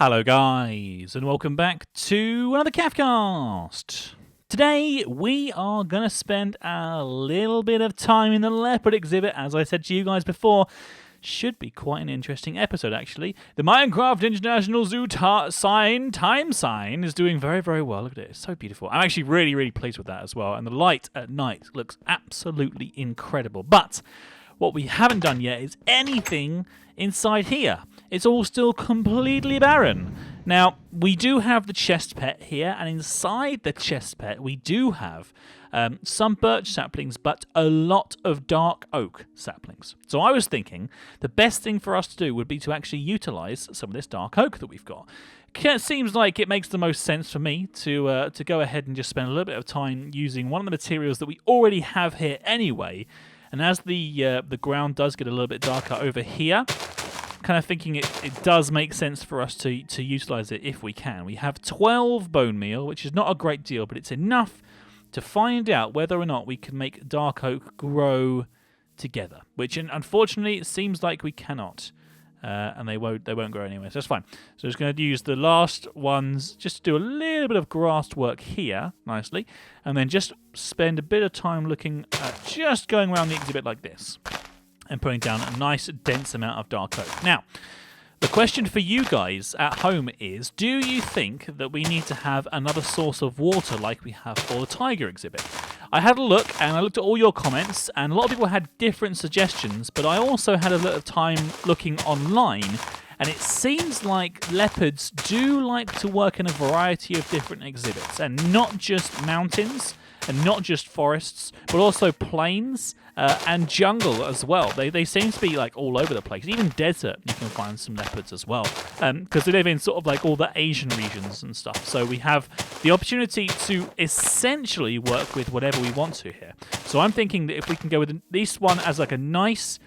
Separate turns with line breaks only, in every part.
Hello guys, and welcome back to another Cafcast. Today we are going to spend a little bit of time in the leopard exhibit. As I said to you guys before, should be quite an interesting episode actually. The Minecraft International Zoo time sign is doing very, very well. Look at it, it's so beautiful. I'm actually really, really pleased with that as well. And the light at night looks absolutely incredible. But what we haven't done yet is anything inside here. It's all still completely barren. Now, we do have the chest pet here, and inside the chest pet, we do have some birch saplings, but a lot of dark oak saplings. So I was thinking the best thing for us to do would be to actually utilize some of this dark oak that we've got. It seems like it makes the most sense for me to go ahead and just spend a little bit of time using one of the materials that we already have here anyway. And as the ground does get a little bit darker over here, kind of thinking it does make sense for us to utilize it if we can. We have 12 bone meal, which is not a great deal, but it's enough to find out whether or not we can make dark oak grow together, which unfortunately it seems like we cannot. And they won't grow anyway, so that's fine. So I'm just going to use the last ones just to do a little bit of grass work here, nicely, and then just spend a bit of time looking at just going around the exhibit like this and putting down a nice dense amount of dark oak. Now, the question for you guys at home is, do you think that we need to have another source of water like we have for the tiger exhibit? I had a look, and I looked at all your comments, and a lot of people had different suggestions, but I also had a little time looking online, and it seems like leopards do like to work in a variety of different exhibits, and not just mountains, and not just forests, but also plains and jungle as well. They seem to be like all over the place. Even desert, you can find some leopards as well, because they live in sort of like all the Asian regions and stuff. So we have the opportunity to essentially work with whatever we want to here. So I'm thinking that if we can go with this one as like a nice,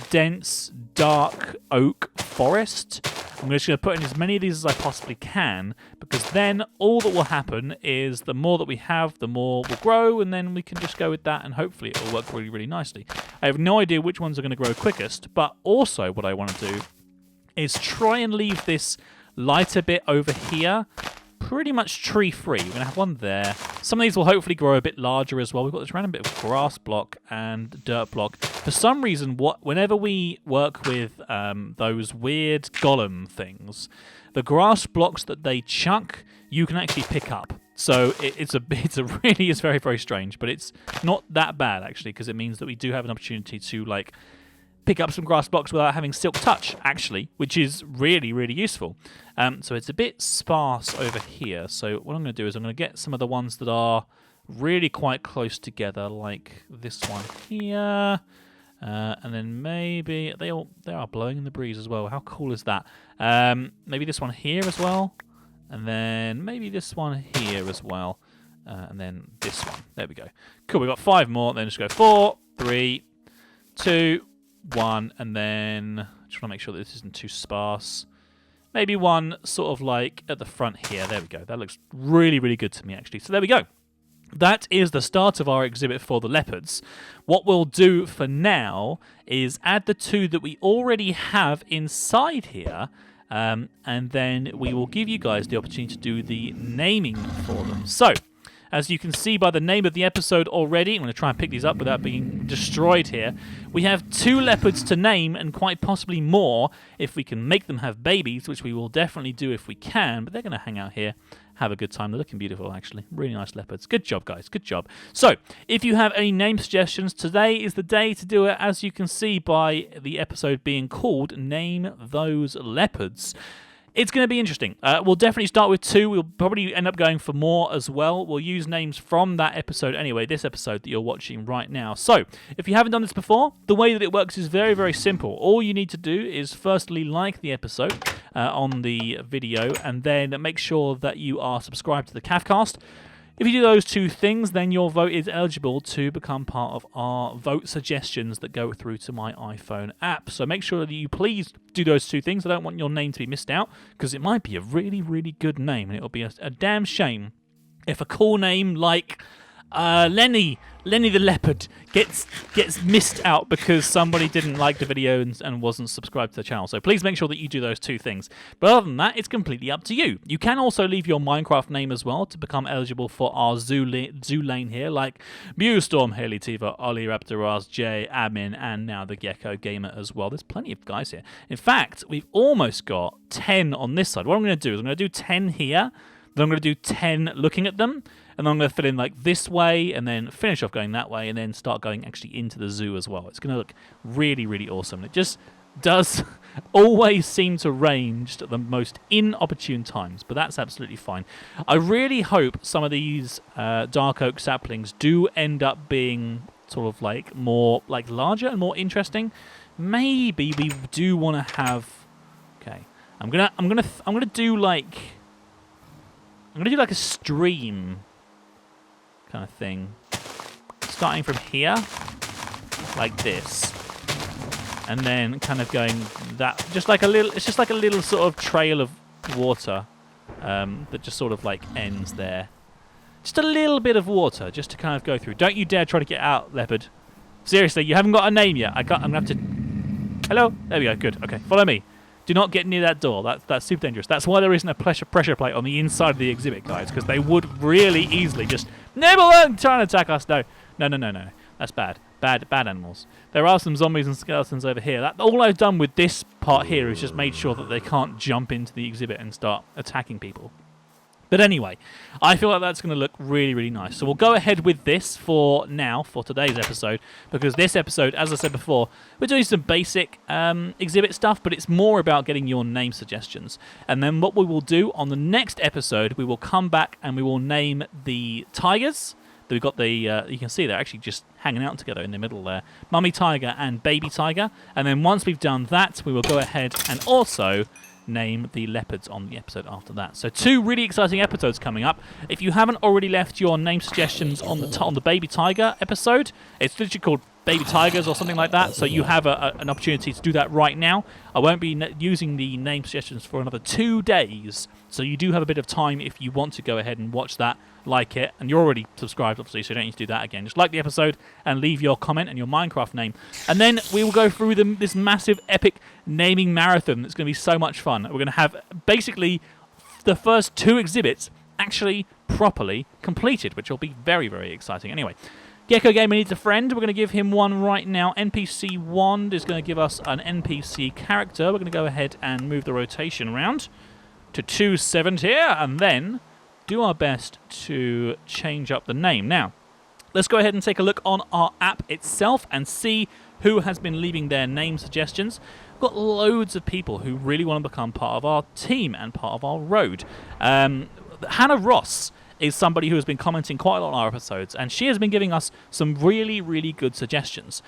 dense, dark oak forest, I'm just going to put in as many of these as I possibly can, because then all that will happen is the more that we have, the more will grow, and then we can just go with that, and hopefully it will work really, really nicely. I have no idea which ones are going to grow quickest, but also what I want to do is try and leave this lighter bit over here pretty much tree-free. We're going to have one there. Some of these will hopefully grow a bit larger as well. We've got this random bit of grass block and dirt block. For some reason, whenever we work with those weird golem things, the grass blocks that they chuck, you can actually pick up. So it's very, very strange, but it's not that bad actually, because it means that we do have an opportunity to like pick up some grass blocks without having silk touch, actually, which is really, really useful. So it's a bit sparse over here. So what I'm going to do is I'm going to get some of the ones that are really quite close together, like this one here. And then maybe they are blowing in the breeze as well. How cool is that? Maybe this one here as well. And then maybe this one here as well. And then this one. There we go. Cool, we've got 5 more. Then just go 4, 3, 2, 1, and then just want to make sure that this isn't too sparse. Maybe one sort of like at the front here. There we go. That looks really, really good to me, actually. So there we go. That is the start of our exhibit for the leopards. What we'll do for now is add the 2 that we already have inside here, and then we will give you guys the opportunity to do the naming for them. So, as you can see by the name of the episode already, I'm going to try and pick these up without being destroyed here. We have 2 leopards to name, and quite possibly more if we can make them have babies, which we will definitely do if we can, but they're going to hang out here, have a good time. They're looking beautiful, actually. Really nice leopards. Good job, guys. Good job. So, if you have any name suggestions, today is the day to do it, as you can see by the episode being called Name Those Leopards. It's going to be interesting. We'll definitely start with 2. We'll probably end up going for more as well. We'll use names from that episode anyway, this episode that you're watching right now. So, if you haven't done this before, the way that it works is very, very simple. All you need to do is firstly like the episode on the video, and then make sure that you are subscribed to the Cafcast. If you do those 2 things, then your vote is eligible to become part of our vote suggestions that go through to my iPhone app. So make sure that you please do those 2 things. I don't want your name to be missed out, because it might be a really, really good name, and it'll be a damn shame if a cool name like Lenny the leopard gets missed out because somebody didn't like the video and wasn't subscribed to the channel. So please make sure that you do those two things. But other than that, it's completely up to you. You can also leave your Minecraft name as well to become eligible for our zoo lane here, like Mewstorm, Haley Tiva, Ollie Raptoras, Jay, Admin, and now the Gecko Gamer as well. There's plenty of guys here. In fact, we've almost got 10 on this side. What I'm going to do is I'm going to do 10 here, then I'm going to do 10 looking at them, and then I'm going to fill in like this way, and then finish off going that way, and then start going actually into the zoo as well. It's going to look really, really awesome. It just does always seem to range at the most inopportune times, but that's absolutely fine. I really hope some of these dark oak saplings do end up being sort of like more like larger and more interesting. Maybe we do want to have. Okay, I'm gonna do like a stream kind of thing, starting from here, like this, and then kind of going that, just like a little. It's just like a little sort of trail of water that just sort of like ends there. Just a little bit of water, just to kind of go through. Don't you dare try to get out, leopard. Seriously, you haven't got a name yet. I'm gonna have to. Hello. There we go. Good. Okay, follow me. Do not get near that door. That's super dangerous. That's why there isn't a pressure plate on the inside of the exhibit, guys, because they would really easily just nibble and try and attack us. No. That's bad. Bad animals. There are some zombies and skeletons over here. All I've done with this part here is just made sure that they can't jump into the exhibit and start attacking people. But anyway, I feel like that's going to look really, really nice. So we'll go ahead with this for now, for today's episode, because this episode, as I said before, we're doing some basic exhibit stuff, but it's more about getting your name suggestions. And then what we will do on the next episode, we will come back and we will name the tigers. We've got the, you can see they're actually just hanging out together in the middle there. Mummy tiger and baby tiger. And then once we've done that, we will go ahead and also name the leopards on the episode after that. So 2 really exciting episodes coming up. If you haven't already left your name suggestions on the baby tiger episode, it's literally called Baby Tigers or something like that, so you have an opportunity to do that right now. I won't be using the name suggestions for another 2 days, so you do have a bit of time if you want to go ahead and watch that, like it, and you're already subscribed obviously, so you don't need to do that again. Just like the episode and leave your comment and your Minecraft name, and then we will go through this massive epic naming marathon. It's going to be so much fun. We're going to have basically the first 2 exhibits actually properly completed, which will be very, very exciting. Anyway, Gecko Gamer needs a friend. We're going to give him one right now. NPC Wand is going to give us an NPC character. We're going to go ahead and move the rotation around to 270 here, and then do our best to change up the name. Now, let's go ahead and take a look on our app itself and see who has been leaving their name suggestions. We've got loads of people who really want to become part of our team and part of our road. Hannah Ross is somebody who has been commenting quite a lot on our episodes, and she has been giving us some really, really good suggestions.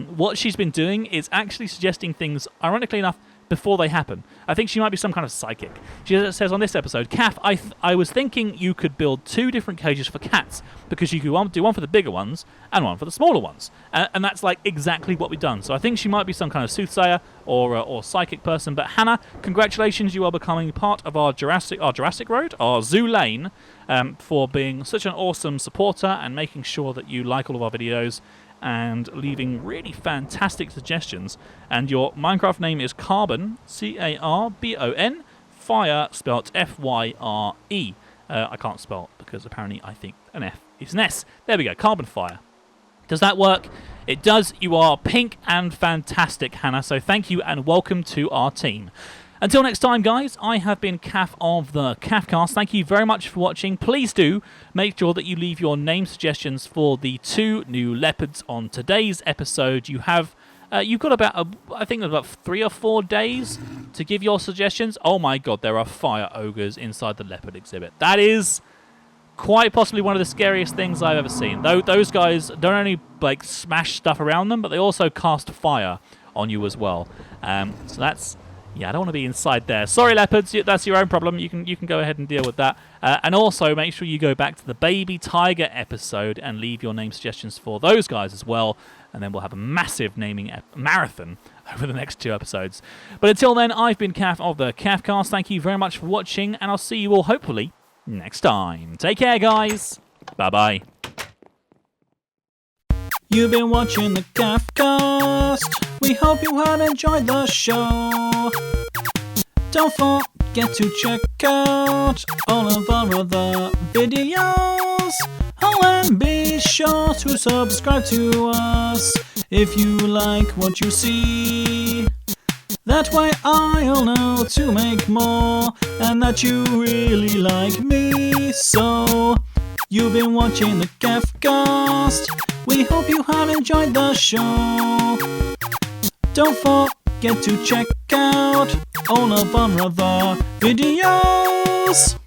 What she's been doing is actually suggesting things, ironically enough, before they happen. I think she might be some kind of psychic. She says on this episode, Kath, I was thinking you could build 2 different cages for cats, because you could do one for the bigger ones and one for the smaller ones. And that's like exactly what we've done. So I think she might be some kind of soothsayer or psychic person. But Hannah, congratulations, you are becoming part of our Jurassic Road, our zoo lane, for being such an awesome supporter and making sure that you like all of our videos and leaving really fantastic suggestions. And your Minecraft name is Carbon, C-A-R-B-O-N, Fire, spelt F-Y-R-E. I can't spell it because apparently I think an F is an S. There we go, Carbon Fire. Does that work? It does. You are pink and fantastic, Hannah, so thank you and welcome to our team. Until next time, guys, I have been Kath of the Kathcast. Thank you very much for watching. Please do make sure that you leave your name suggestions for the 2 new leopards on today's episode. You've got about, I think about 3 or 4 days to give your suggestions. Oh my god, there are fire ogres inside the leopard exhibit. That is quite possibly one of the scariest things I've ever seen. Those guys don't only like smash stuff around them, but they also cast fire on you as well. So that's... yeah, I don't want to be inside there. Sorry, leopards, that's your own problem. You can go ahead and deal with that. And also, make sure you go back to the Baby Tiger episode and leave your name suggestions for those guys as well. And then we'll have a massive naming marathon over the next 2 episodes. But until then, I've been Kath of the Kathcast. Thank you very much for watching, and I'll see you all, hopefully, next time. Take care, guys. Bye-bye. You've been watching the Cafcast. We hope you have enjoyed the show. Don't forget to check out all of our other videos. Oh, and be sure to subscribe to us if you like what you see. That way I'll know to make more and that you really like me. So, you've been watching the Cafcast. We hope you have enjoyed the show. Don't forget to check out all of our other videos.